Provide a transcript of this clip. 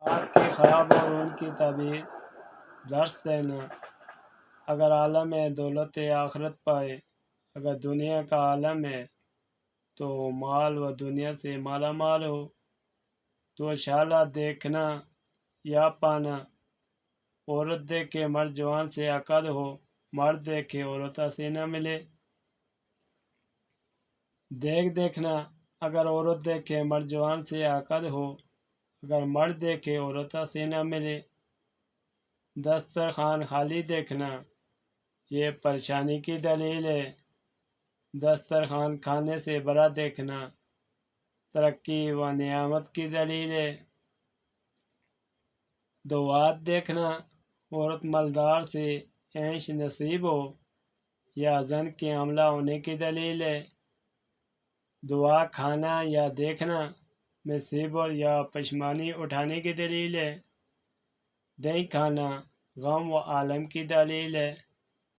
آگ کے خواب اور ان کی تعبیر، درس دینا۔ اگر عالم ہے دولت آخرت پائے، اگر دنیا کا عالم ہے تو مال و دنیا سے مالا مال ہو، تو شالہ دیکھنا یا پانا، عورت دیکھے مرد جوان سے عقد ہو، مرد دیکھے عورت سے نہ ملے۔ دیکھنا، اگر عورت دیکھے مرد جوان سے عقد ہو، اگر مرد دیکھے عورت سے نہ ملے۔ دسترخوان خالی دیکھنا، یہ پریشانی کی دلیل ہے۔ دسترخوان کھانے سے بھرا دیکھنا، ترقی و نعمت کی دلیل ہے۔ دوات دیکھنا، عورت مالدار سے عیش نصیب ہو یا زن کے حاملہ ہونے کی دلیل ہے۔ دعا کھانا یا دیکھنا، مصیبت یا پشیمانی اٹھانے کی دلیل ہے۔ دہی کھانا غم و عالم کی دلیل ہے۔